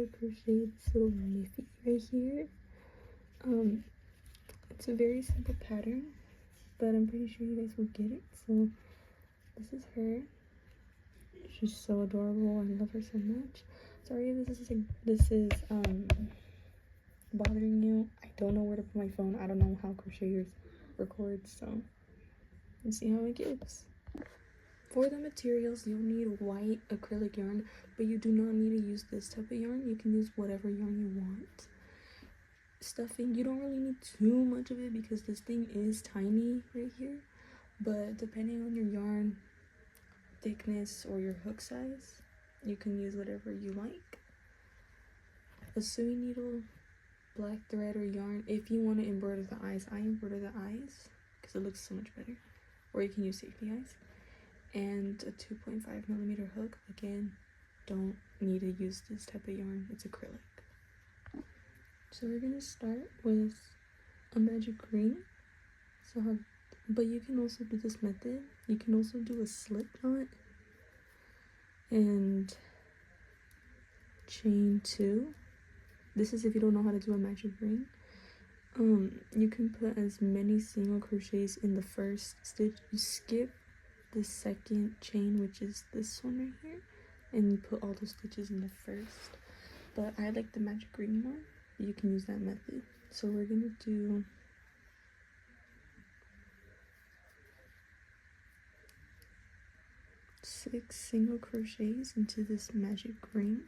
to crochet this little Miffy right here. It's a very simple pattern, but I'm pretty sure you guys will get it. So this is her. She's so adorable. I love her so much. Sorry if this is bothering you. I don't know where to put my phone. I don't know how crocheters record, so let's see how it gets. For the materials, you'll need white acrylic yarn, but you do not need to use this type of yarn. You can use whatever yarn you want. Stuffing, you don't really need too much of it because this thing is tiny right here, but depending on your yarn thickness or your hook size, you can use whatever you like. A sewing needle, black thread or yarn. If you want to embroider the eyes, I embroider the eyes because it looks so much better, or you can use safety eyes. And a 2.5mm hook. Again, don't need to use this type of yarn, it's acrylic. So we're gonna start with a magic green. But you can also do this method. You can also do a slip knot and chain 2. This is if you don't know how to do a magic green. You can put as many single crochets in the first stitch. You skip the second chain, which is this one right here, and you put all those stitches in the first. But I like the magic green one. You can use that method. So we're gonna do 6 single crochets into this magic green.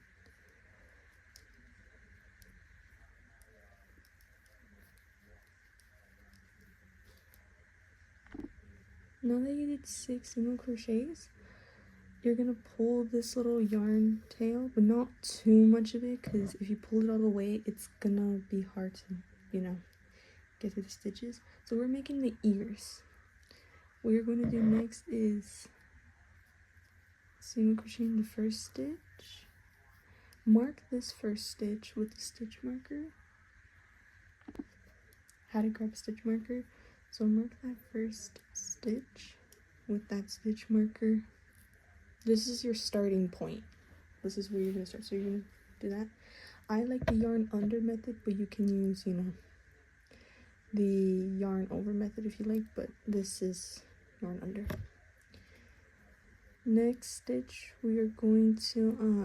Now that you did 6 single crochets, you're gonna pull this little yarn tail, but not too much of it, because if you pull it all the way, it's gonna be hard to, get through the stitches. So we're making the ears. What you're going to do next is single crochet in the first stitch. Mark this first stitch with a stitch marker. How to grab a stitch marker. So mark that first stitch with that stitch marker. This is your starting point. This is where you're going to start. So you're going to do that. I like the yarn under method, but you can use, the yarn over method if you like, but this is yarn under. Next stitch, we are going to,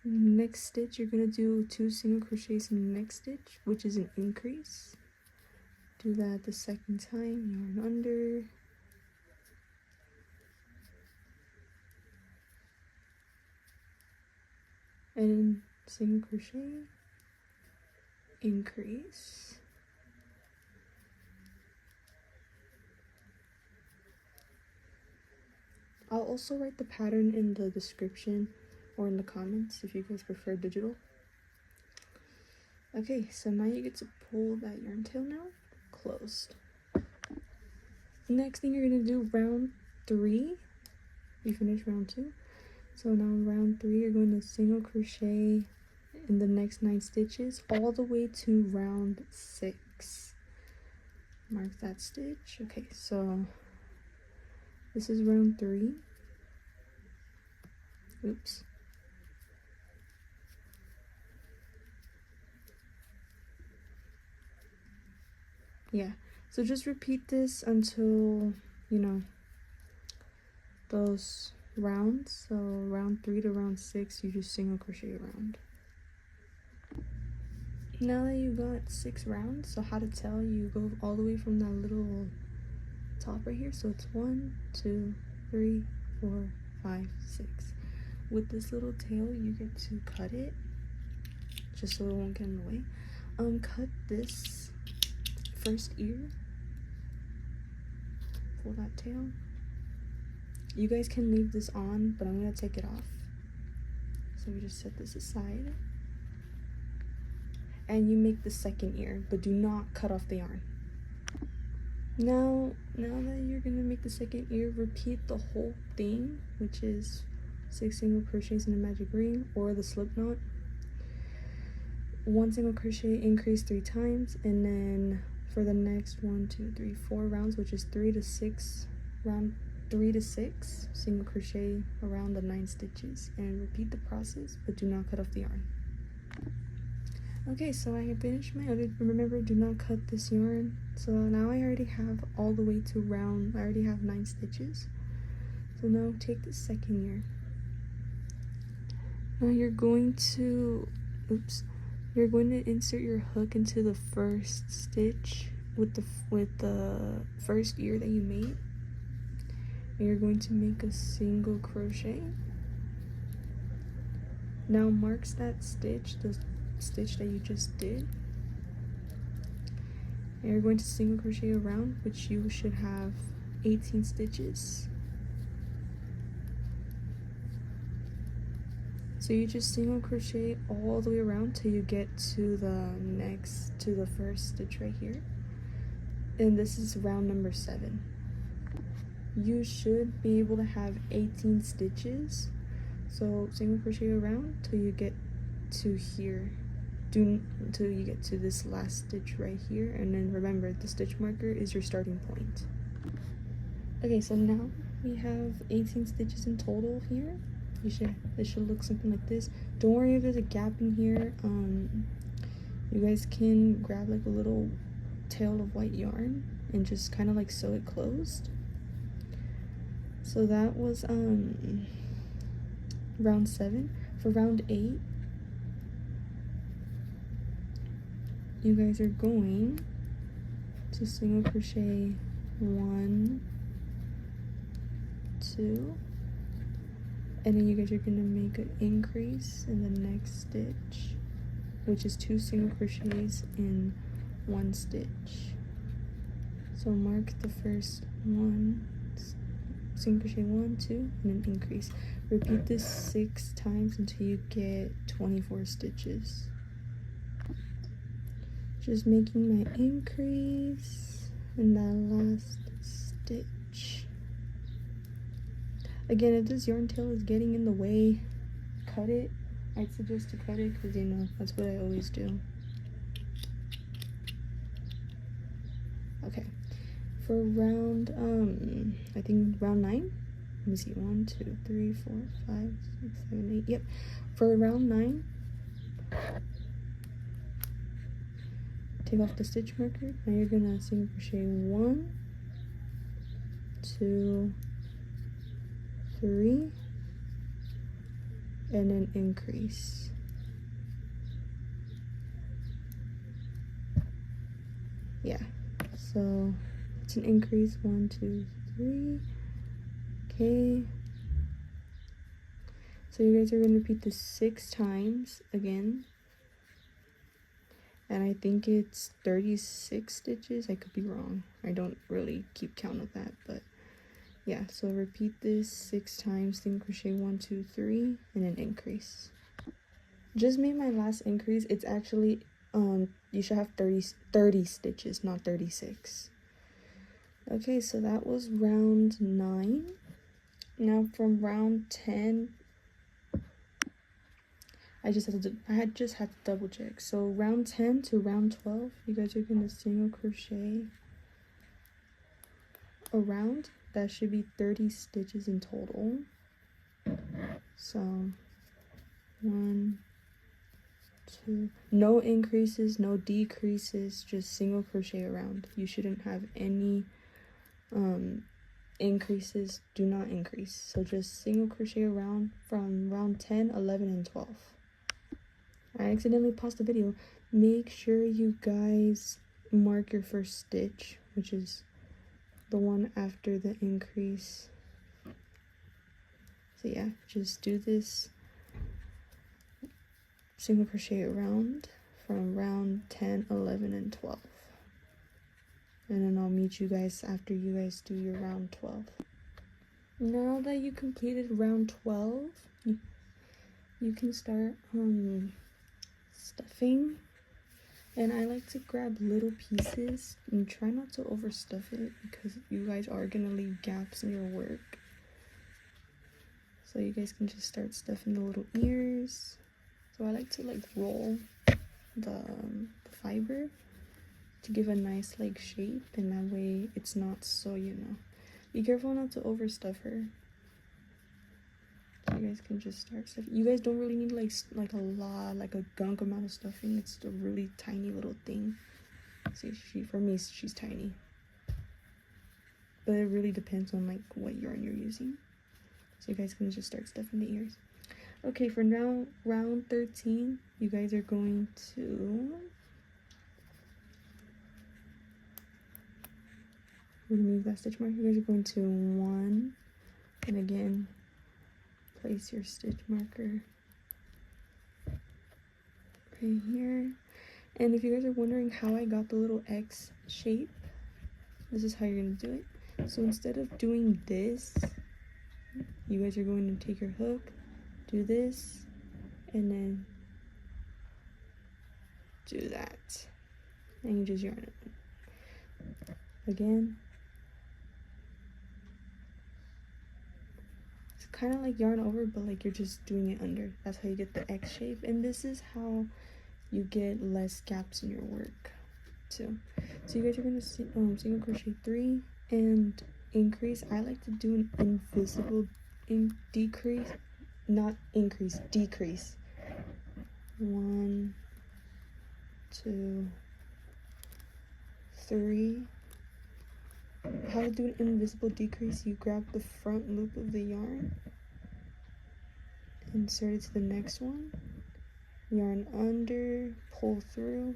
next stitch, you're going to do 2 single crochets in the next stitch, which is an increase. Do that the second time, yarn under. And single crochet, increase. I'll also write the pattern in the description or in the comments if you guys prefer digital. Okay, so now you get to pull that yarn tail now, closed. Next thing you're gonna do round 3. You finish round 2. So now round 3, you're going to single crochet in the next 9 stitches all the way to round 6. Mark that stitch. Okay, so this is round 3. Oops. Yeah, so just repeat this until, those rounds. So round 3 to round 6, you just single crochet around. Now that you got 6 rounds, so how to tell, you go all the way from that little top right here. So it's 1, 2, 3, 4, 5, 6. With this little tail, you get to cut it just so it won't get in the way. Cut this first ear. Pull that tail. You guys can leave this on, but I'm gonna take it off. So we just set this aside. And you make the second ear, but do not cut off the yarn. Now that you're gonna make the second ear, repeat the whole thing, which is 6 single crochets in a magic ring or the slip knot. 1 single crochet, increase 3 times, and then for the next 1, 2, 3, 4 rounds, which is 3 to 6 round 3 to 6 single crochet around the 9 stitches and repeat the process, but do not cut off the yarn. Okay, so I have finished my other, remember, do not cut this yarn. So now I already have all the way to round, I already have 9 stitches. So now take the second yarn. Now you're going to, you're going to insert your hook into the first stitch with the first ear that you made. And you're going to make a single crochet. Now marks that stitch, the stitch that you just did. And you're going to single crochet around, which you should have 18 stitches. So you just single crochet all the way around till you get to the first stitch right here. And this is round number 7. You should be able to have 18 stitches. So single crochet around till you get to here. Until you get to this last stitch right here. And then remember, the stitch marker is your starting point. Okay, so now we have 18 stitches in total here. This should look something like this. Don't worry if there's a gap in here. You guys can grab like a little tail of white yarn and just kind of like sew it closed. So that was round 7. For round 8, you guys are going to single crochet 1, 2, and then you guys are going to make an increase in the next stitch, which is 2 single crochets in 1 stitch. So mark the first one, single crochet 1, 2, and then increase. Repeat this 6 times until you get 24 stitches. Just making my increase in that last stitch. Again, if this yarn tail is getting in the way, cut it. I'd suggest to cut it because, you know, that's what I always do. Okay, for round, I think round 9. Let me see, 1, 2, 3, 4, 5, 6, 7, 8. Yep, for round 9, take off the stitch marker. Now you're gonna single crochet 1, 2, 3, and then increase. Yeah, so it's an increase. 1, 2, 3. Okay, so you guys are going to repeat this 6 times again, and I think it's 36 stitches. I could be wrong, I don't really keep count of that, but yeah, so repeat this 6 times, single crochet 1, 2, 3, and then increase. Just made my last increase. It's actually you should have 30 stitches, not 36. Okay, so that was round 9. Now from round 10, I just had to double check. So round 10 to round 12, you guys are gonna single crochet around. That should be 30 stitches in total. So 1, 2, no increases, no decreases, just single crochet around. You shouldn't have any increases. Do not increase. So just single crochet around from round 10, 11, and 12. I accidentally paused the video. Make sure you guys mark your first stitch, which is the one after the increase. So yeah, just do this single crochet around from round 10, 11, and 12. And then I'll meet you guys after you guys do your round 12. Now that you completed round 12, you can start stuffing. And I like to grab little pieces and try not to overstuff it because you guys are gonna leave gaps in your work. So you guys can just start stuffing the little ears. So I like to like roll the fiber to give a nice like shape, and that way it's not so, you know, Be careful not to overstuff her. So you guys can just start stuffing. You guys don't really need like a lot, like a gunk amount of stuffing. It's a really tiny little thing. See, for me, she's tiny. But it really depends on like what yarn you're using. So you guys can just start stuffing the ears. Okay, for now, round 13, you guys are going to remove that stitch mark. You guys are going to 1, and again, place your stitch marker right here. And if you guys are wondering how I got the little X shape, this is how you're going to do it. So instead of doing this, you guys are going to take your hook, do this, and then do that, and you just yarn it again. It's kind of like yarn over, but like you're just doing it under. That's how you get the X shape, and this is how you get less gaps in your work too. So you guys are going to single crochet 3 and increase. I like to do an invisible decrease, not increase, decrease. 1, 2, 3. How to do an invisible decrease: you grab the front loop of the yarn, insert it to the next one, yarn under, pull through,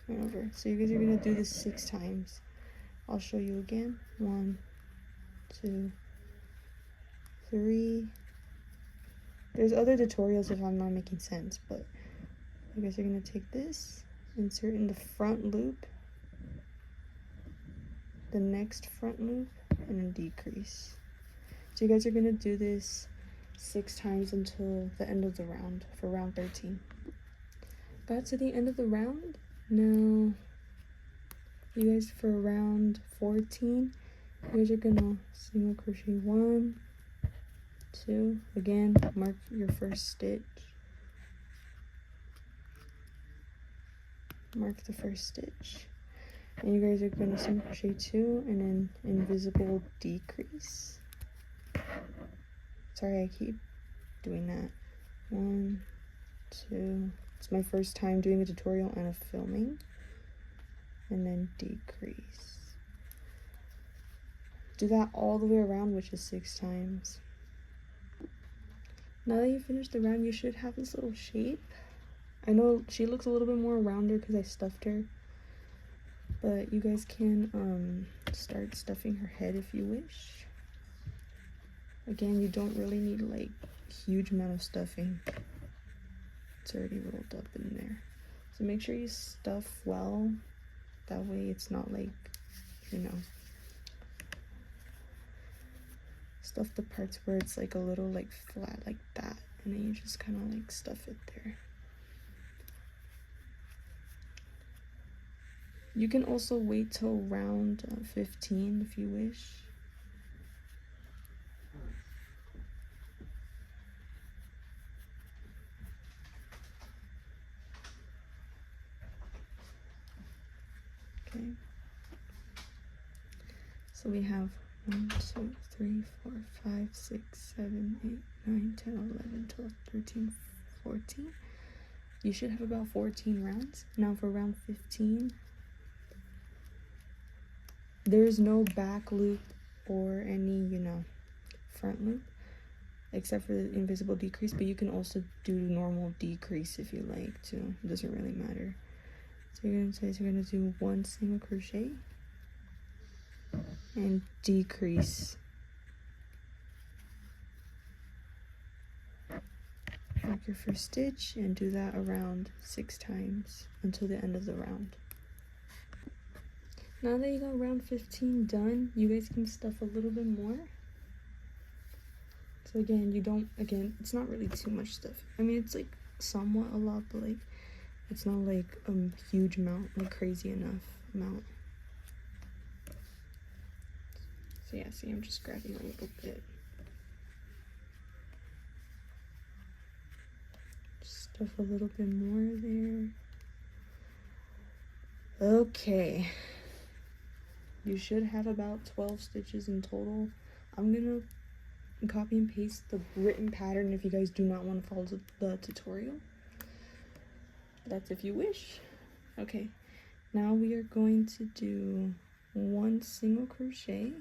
and over. So you guys are going to do this 6 times. I'll show you again. 1, 2, 3. There's other tutorials if I'm not making sense, but you guys are going to take this, insert in the front loop, the next front loop, and then decrease. So you guys are going to do this 6 times until the end of the round, for round 13. Got to the end of the round. Now you guys, for round 14, you guys are gonna single crochet 1, 2, again mark your first stitch, mark the first stitch, and you guys are gonna single crochet 2 and then invisible decrease. Sorry, I keep doing that. 1, 2. It's my first time doing a tutorial and a filming. And then decrease. Do that all the way around, which is 6 times. Now that you finished the round, you should have this little shape. I know she looks a little bit more rounder because I stuffed her, but you guys can start stuffing her head if you wish. Again, you don't really need like huge amount of stuffing. It's already rolled up in there. So make sure you stuff well. That way it's not like, you know, stuff the parts where it's like a little like flat like that, and then you just kind of like stuff it there. You can also wait till round 15 if you wish. Okay, so we have 1, 2, 3, 4, 5, 6, 7, 8, 9, 10, 11, 12, 13, 14. You should have about 14 rounds. Now for round 15, there's no back loop or any, you know, front loop, except for the invisible decrease, but you can also do normal decrease if you like to. It doesn't really matter. So you're gonna do 1 single crochet and decrease. Make your first stitch and do that around 6 times until the end of the round. Now that you got round 15 done, you guys can stuff a little bit more. So again, it's not really too much stuff. I mean, it's like somewhat a lot, but like it's not like a huge amount, like crazy enough amount. So yeah, see, I'm just grabbing a little bit. Stuff a little bit more there. Okay. You should have about 12 stitches in total. I'm gonna copy and paste the written pattern if you guys do not want to follow the tutorial. That's if you wish. Okay, now we are going to do 1 single crochet.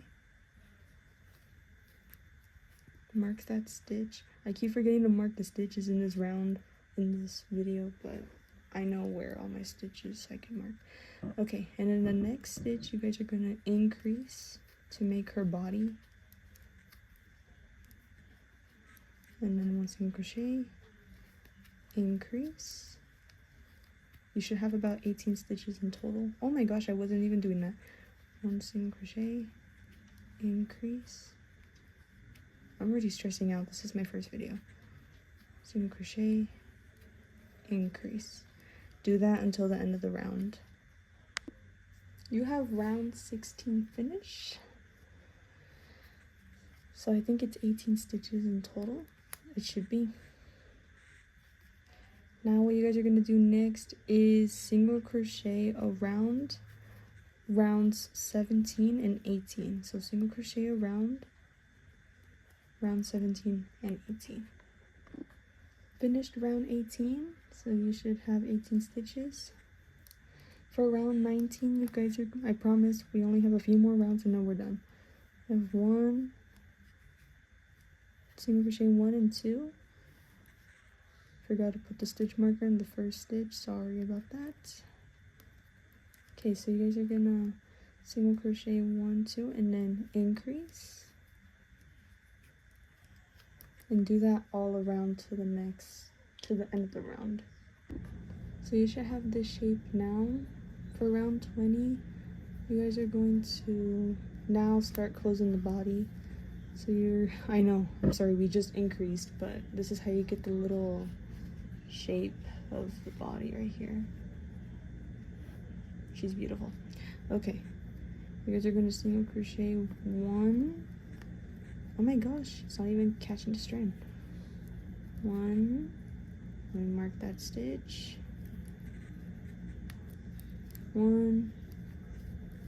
Mark that stitch. I keep forgetting to mark the stitches in this round in this video, but I know where all my stitches I can mark. Okay, and in the next stitch you guys are going to increase to make her body, and then 1 single crochet, increase. You should have about 18 stitches in total. Oh my gosh, I wasn't even doing that. 1 single crochet, increase. I'm already stressing out. This is my first video. Single crochet, increase. Do that until the end of the round. You have round 16 finished. So I think it's 18 stitches in total. It should be. Now what you guys are going to do next is single crochet around rounds 17 and 18. So single crochet around round 17 and 18. Finished round 18, so you should have 18 stitches. For round 19, you guys are, I promise, we only have a few more rounds and then we're done. I have 1 single crochet 1 and 2. Forgot to put the stitch marker in the first stitch, sorry about that. Okay, so you guys are gonna single crochet 1, 2, and then increase. And do that all around to the end of the round. So you should have this shape now. For round 20, you guys are going to now start closing the body. So I know, I'm sorry, we just increased, but this is how you get the little shape of the body right here. She's beautiful. Okay, you guys are going to single crochet 1. Oh my gosh, it's not even catching the strand. 1, let me mark that stitch. 1,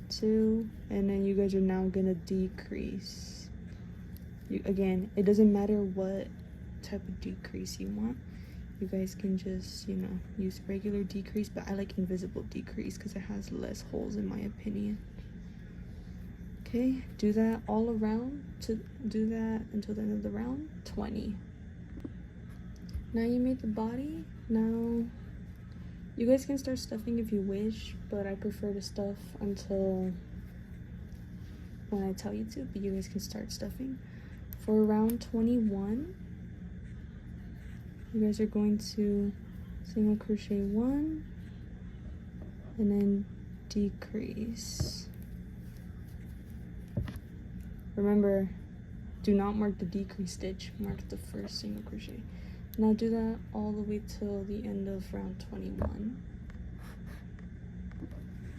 2, and then you guys are now gonna decrease. Again, it doesn't matter what type of decrease you want. You guys can just, you know, use regular decrease, but I like invisible decrease because it has less holes in my opinion. Okay, do that all around, to do that until the end of the round 20. Now you made the body. Now you guys can start stuffing if you wish, but I prefer to stuff until when I tell you to, but you guys can start stuffing. For round 21, you guys are going to single crochet 1 and then decrease. Remember, do not mark the decrease stitch, mark the first single crochet. Now do that all the way till the end of round 21.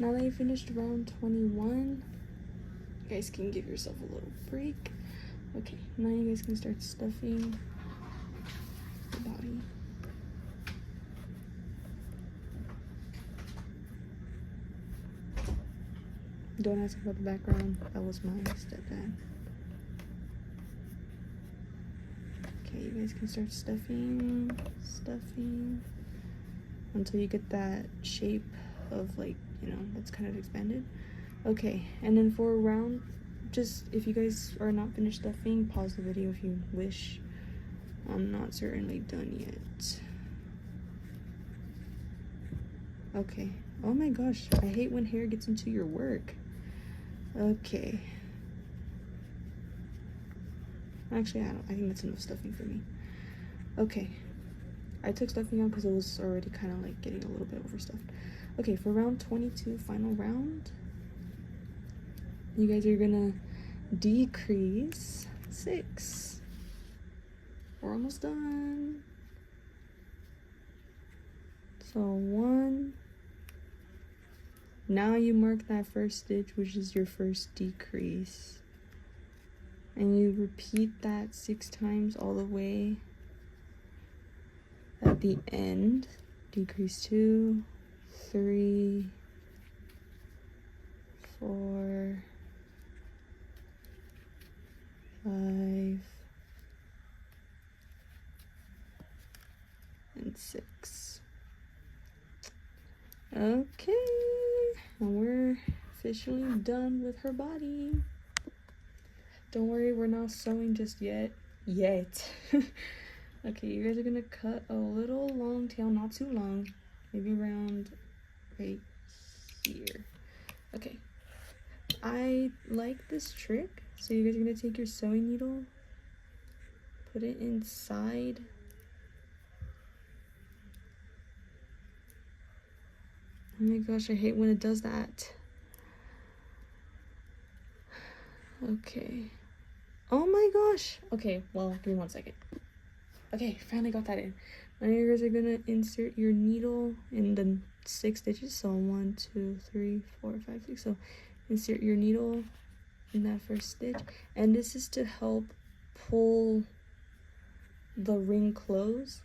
Now that you finished round 21, you guys can give yourself a little break. Okay, now you guys can start stuffing the body. Don't ask about the background, that was my stepdad. Okay, you guys can start stuffing until you get that shape of, like, you know, that's kind of expanded. Okay, and then for a round, just if you guys are not finished stuffing, pause the video if you wish. I'm not certainly done yet. Okay, oh my gosh, I hate when hair gets into your work. Okay, actually I think that's enough stuffing for me. Okay, I took stuffing out because it was already kind of like getting a little bit overstuffed. Okay, for round 22, final round, you guys are gonna decrease 6. We're almost done. So 1. Now you mark that first stitch, which is your first decrease, and you repeat that 6 times all the way at the end. Decrease 2, 3, 4, 5, and 6. Okay, and we're officially done with her body. Don't worry, we're not sewing just yet. Okay, you guys are gonna cut a little long tail, not too long, maybe around right here. Okay, I like this trick. So you guys are gonna take your sewing needle, put it inside oh my gosh, I hate when it does that. Okay. Oh my gosh. Okay, well, give me 1 second. Okay, finally got that in. Now you guys are gonna insert your needle in the 6 stitches. So 1, 2, 3, 4, 5, 6. So insert your needle in that first stitch. And this is to help pull the ring close.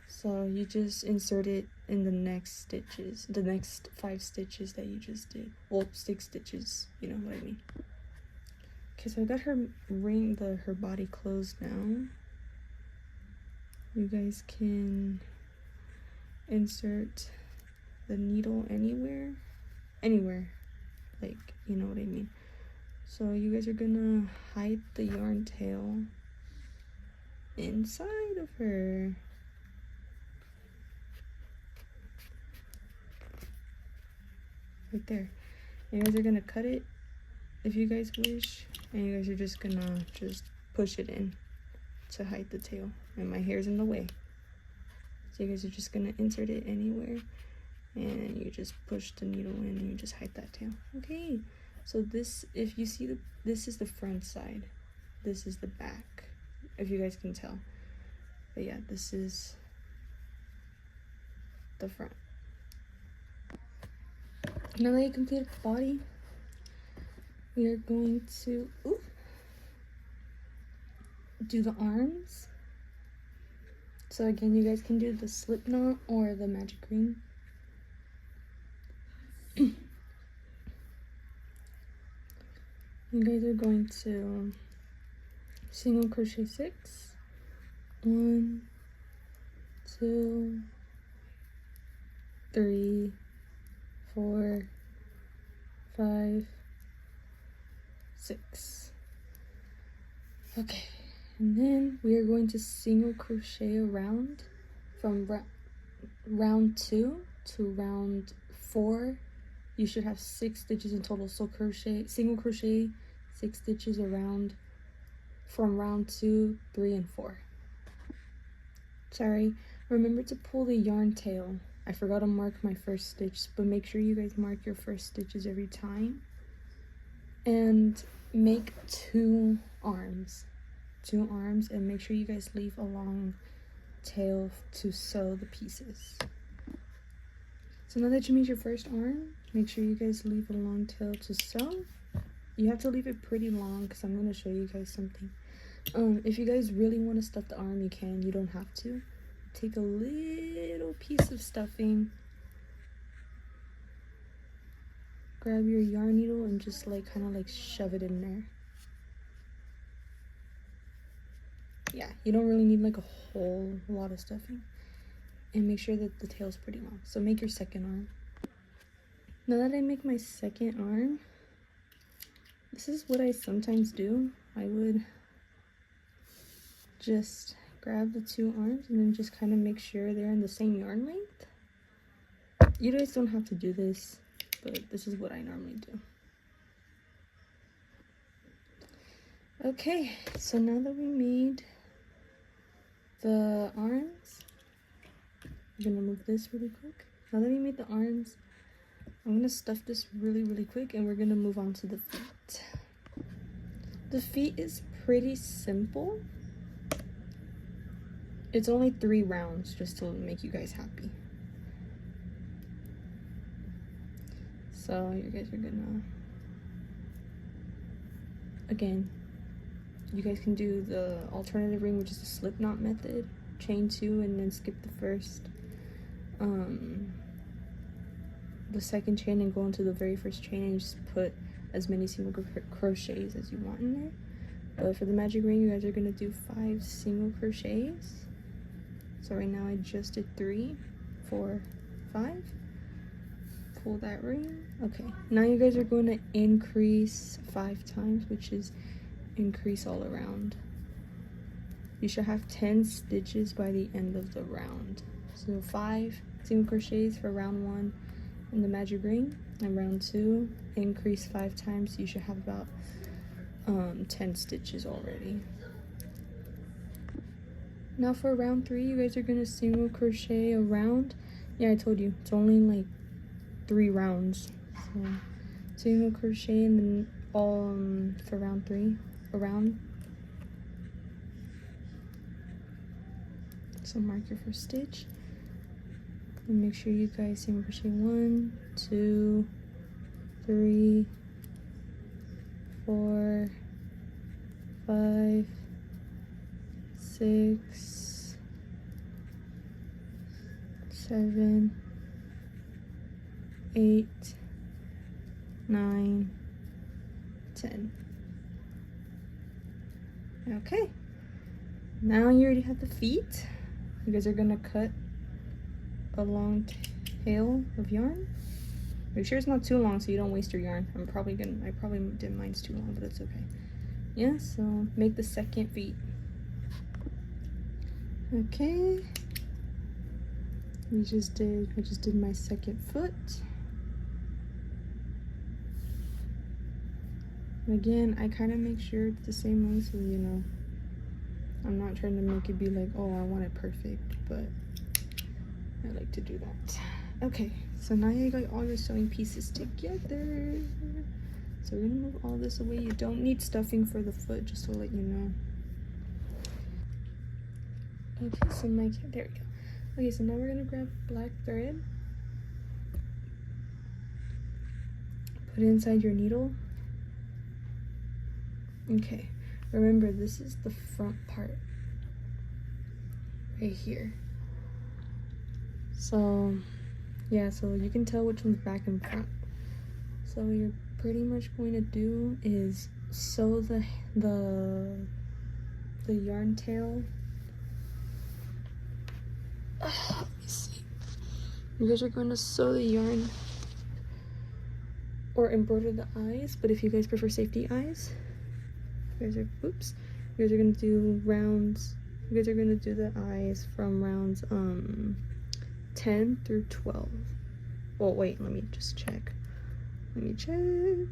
So you just insert it in the next stitches, the next 5 stitches that you just did. Well, 6 stitches, you know what I mean. Okay, so I got her ring, her body closed now. You guys can insert the needle anywhere, like, you know what I mean. So you guys are gonna hide the yarn tail inside of her. Right there. You guys are gonna cut it if you guys wish, and you guys are just gonna push it in to hide the tail. And my hair's in the way, so you guys are just gonna insert it anywhere, and you just push the needle in and you just hide that tail. Okay, so this, if you see this is the front side, this is the back, if you guys can tell. But yeah, this is the front. Now that you completed the body, we are going to do the arms. So again, you guys can do the slip knot or the magic ring. You guys are going to single crochet 6. 1, 2, 3, 4, 5, 6. Okay, and then we are going to single crochet around from round 2 to round 4. You should have 6 stitches in total. So single crochet 6 stitches around from round 2, 3, and 4. Sorry, remember to pull the yarn tail. I forgot to mark my first stitch, but make sure you guys mark your first stitches every time. And make 2 arms. 2 arms, and make sure you guys leave a long tail to sew the pieces. So now that you made your first arm, make sure you guys leave a long tail to sew. You have to leave it pretty long because I'm going to show you guys something. If you guys really want to stuff the arm, you can. You don't have to. Take a little piece of stuffing, grab your yarn needle, and just like kind of like shove it in there. Yeah, you don't really need like a whole lot of stuffing. And make sure that the tail's pretty long. So make your second arm. Now that I make my second arm, this is what I sometimes do. I would just grab the 2 arms and then just kind of make sure they're in the same yarn length. You guys don't have to do this, but this is what I normally do. Okay, so now that we made the arms, I'm gonna move this really quick. Now that we made the arms, I'm gonna stuff this really quick, and we're gonna move on to the feet. The feet is pretty simple. It's only 3 rounds, just to make you guys happy. So you guys are gonna, again, you guys can do the alternative ring, which is the slip knot method. Chain 2 and then skip the first. the second chain and go into the very first chain and just put as many single crochets as you want in there. But for the magic ring, you guys are gonna do 5 single crochets. So right now I just did 3, 4, 5. Pull that ring. Okay, now you guys are going to increase 5 times, which is increase all around. You should have 10 stitches by the end of the round. So 5 single crochets for round 1 in the magic ring, and round 2 increase 5 times. You should have about 10 stitches already. Now for round 3, you guys are gonna single crochet around. Yeah, I told you it's only like 3 rounds. So single crochet and then all for round 3 around. So mark your first stitch and make sure you guys single crochet 1, 2, 3, 4, 5, 6, 7, 8, 9, 10. Okay, now you already have the feet. You guys are gonna cut a long tail of yarn. Make sure it's not too long so you don't waste your yarn. I probably did mine's too long, but it's okay. Yeah, so make the second feet. Okay, I just did my second foot. Again, I kind of make sure it's the same length, so you know, I'm not trying to make it be like, oh, I want it perfect, but I like to do that. Okay, so now you got all your sewing pieces together. So we're gonna move all this away. You don't need stuffing for the foot, just to let you know. Okay, so there we go. Okay, so now we're gonna grab black thread, put it inside your needle. Okay, remember this is the front part right here. So yeah, so you can tell which one's back and front. So what you're pretty much going to do is sew the yarn tail. Let me see. You guys are going to sew the yarn or embroider the eyes, but if you guys prefer safety eyes, you guys are gonna do rounds. You guys are gonna do the eyes from rounds 10 through 12. Oh wait, let me just check. Let me check.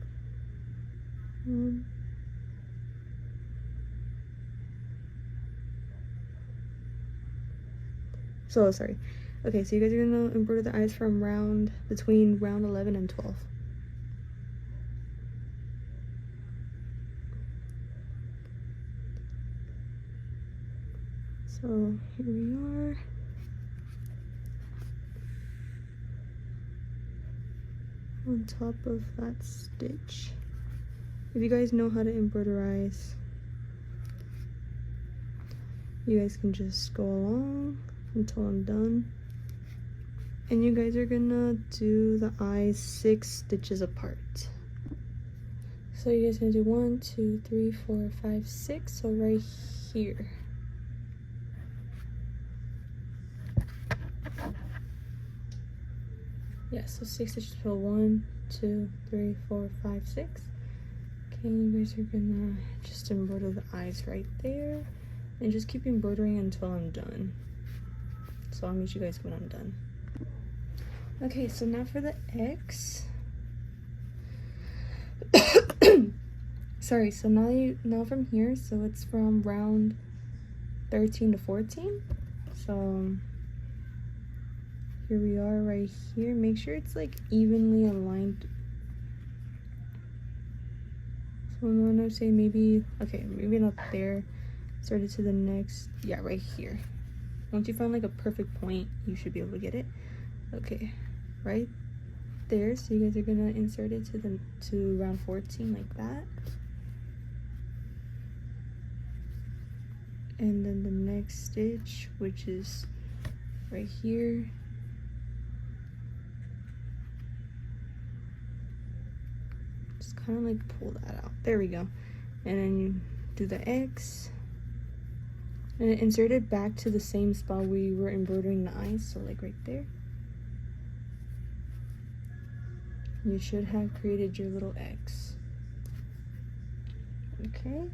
So sorry. Okay, so you guys are gonna embroider the eyes from between round 11 and 12. So here we are. On top of that stitch. If you guys know how to embroider eyes, you guys can just go along until I'm done. And you guys are gonna do the eyes 6 stitches apart. So you guys are gonna do 1, 2, 3, 4, 5, 6. So right here. Yeah, so 6 stitches per 1, 2, 3, 4, 5, 6. Okay, you guys are gonna just embroider the eyes right there. And just keep embroidering until I'm done. So I'll meet you guys when I'm done. Okay, so now for the X. Sorry, so now from here, so it's from round 13 to 14. So here we are right here. Make sure it's like evenly aligned. So I'm gonna say maybe not there. Start it to the next, yeah, right here. Once you find like a perfect point, you should be able to get it. Okay, right there. So you guys are gonna insert it to round 14 like that. And then the next stitch, which is right here. kind of like pull that out. There we go. And then you do the X and insert it back to the same spot we were embroidering the eyes, so like right there. You should have created your little X. Okay.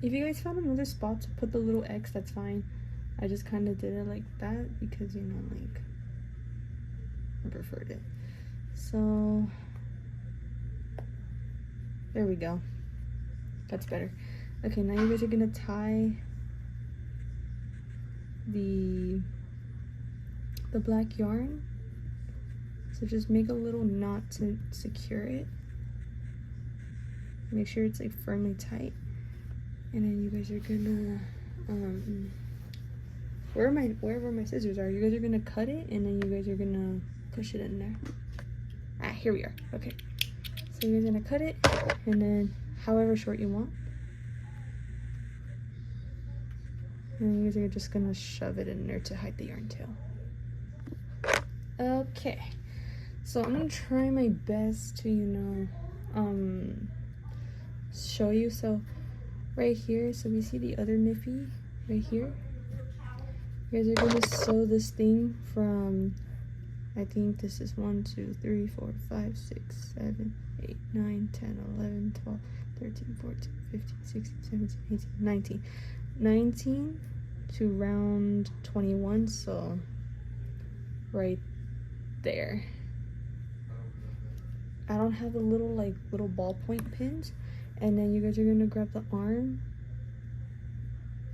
If you guys found another spot to put the little X, that's fine. I just kind of did it like that because, you know, like, I preferred it. So there we go. That's better. Okay, now you guys are gonna tie the black yarn. So just make a little knot to secure it. Make sure it's like firmly tight. And then you guys are gonna wherever my scissors are, you guys are gonna cut it, and then you guys are gonna push it in there. Ah, here we are. Okay. So you're gonna cut it, and then however short you want. And you guys are just gonna shove it in there to hide the yarn tail. Okay. So I'm gonna try my best to, you know, show you. So right here, so we see the other Miffy right here. You guys are gonna sew this thing from, I think this is 1, 2, 3, 4, 5, 6, 7, 8, 9, 10, 11, 12, 13, 14, 15, 16, 17, 18, 19. 19 to round 21, so right there. I don't have a little ballpoint pins, and then you guys are gonna grab the arm,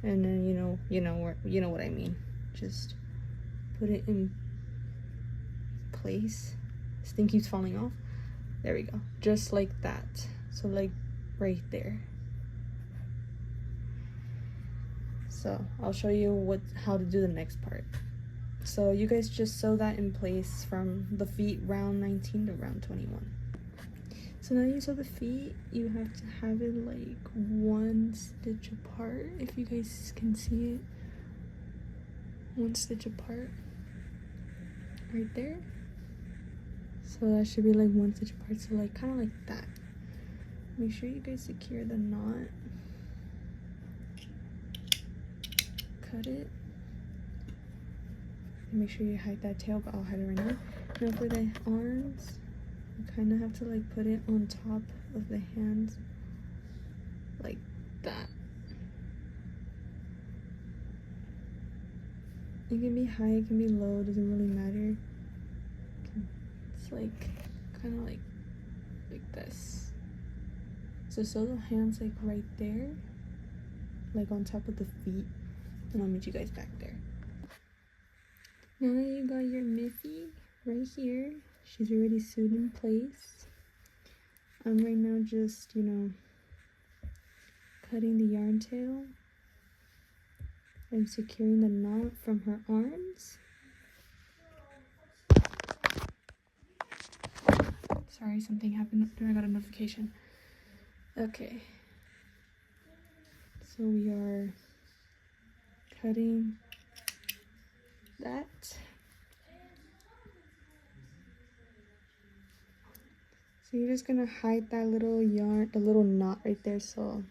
and then you know what I mean. Just put it in place. This thing keeps falling off. There we go, just like that. So like right there. So I'll show you how to do the next part. So you guys just sew that in place from the feet round 19 to round 21. So now you sew the feet, you have to have it like 1 stitch apart, if you guys can see it. 1 stitch apart right there. So that should be like 1 stitch apart, so like kind of like that. Make sure you guys secure the knot. Cut it. And make sure you hide that tail, but I'll hide it right now. Now for the arms, you kind of have to like put it on top of the hands like that. It can be high, it can be low, doesn't really matter. It's like kind of like this. So sew the hands like right there, like on top of the feet, and I'll meet you guys back there. Now that you got your Miffy right here, she's already sewed in place. I'm right now just, you know, cutting the yarn tail and securing the knot from her arms. Sorry, something happened. I got a notification. Okay. So we are cutting that. So you're just gonna hide that little yarn, the little knot right there, so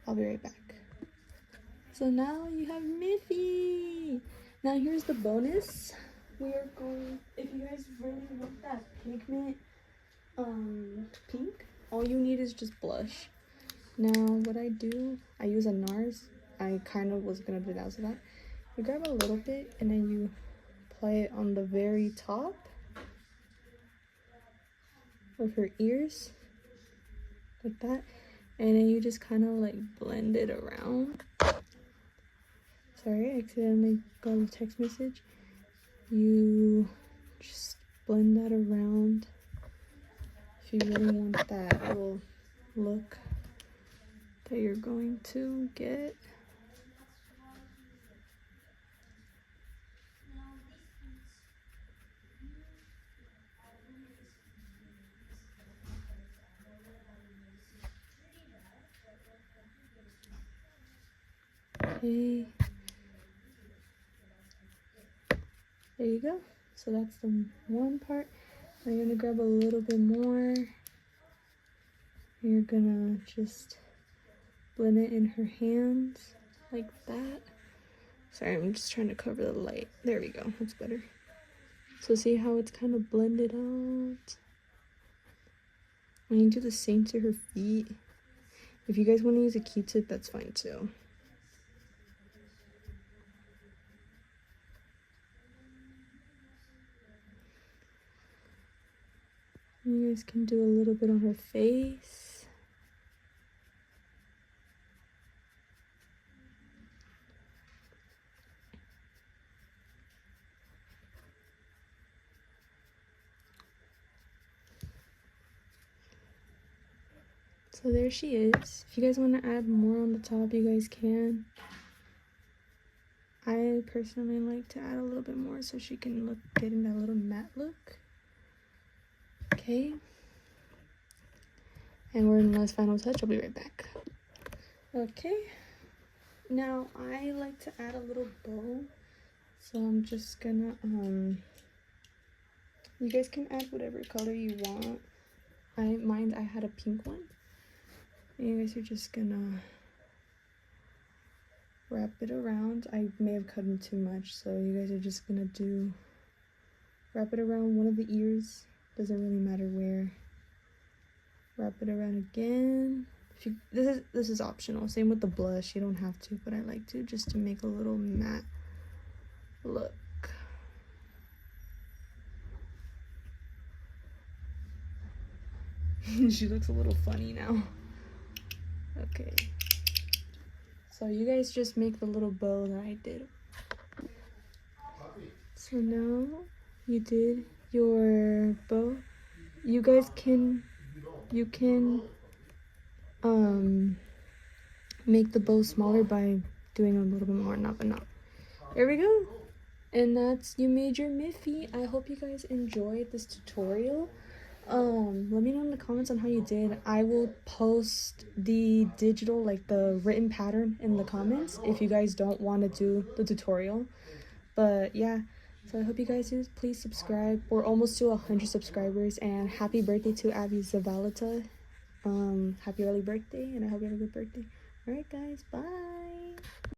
I'll be right back. So now you have Miffy. Now here's the bonus. We are going, if you guys really want that pigment pink, all you need is just blush. Now what I do, I use a NARS. I kind of was gonna do that, so that you grab a little bit and then you apply it on the very top of her ears like that, and then you just kind of like blend it around. Sorry, I accidentally got a text message. You just blend that around if you really want that little look that you're going to get. Okay, there you go. So that's the one part. I'm gonna grab a little bit more You're gonna just blend it in her hands like that. Sorry, I'm just trying to cover the light. There we go, that's better. So see how it's kind of blended out? And you do the same to her feet. If you guys want to use a Q-tip, that's fine too. You guys can do a little bit on her face. So there she is. If you guys want to add more on the top, you guys can. I personally like to add a little bit more so she can get in that little matte look. Okay. And we're in the last final touch. I'll be right back. Okay. Now I like to add a little bow. So I'm just gonna you guys can add whatever color you want. I had a pink one. And you guys are just gonna wrap it around. I may have cut them too much, so you guys are just gonna wrap it around one of the ears. Doesn't really matter where. Wrap it around again. This is optional. Same with the blush. You don't have to, but I like to, just to make a little matte look. She looks a little funny now. Okay. So you guys just make the little bow that I did. So now you did your bow. You guys can make the bow smaller by doing a little bit more knot. There we go. And you made your Miffy. I hope you guys enjoyed this tutorial. Let me know in the comments on how you did. I will post the digital, like the written pattern, in the comments if you guys don't want to do the tutorial. But yeah, so I hope you guys do. Please subscribe. We're almost to 100 subscribers, and happy birthday to Abby Zavaleta. Happy early birthday, and I hope you have a good birthday. All right guys, bye.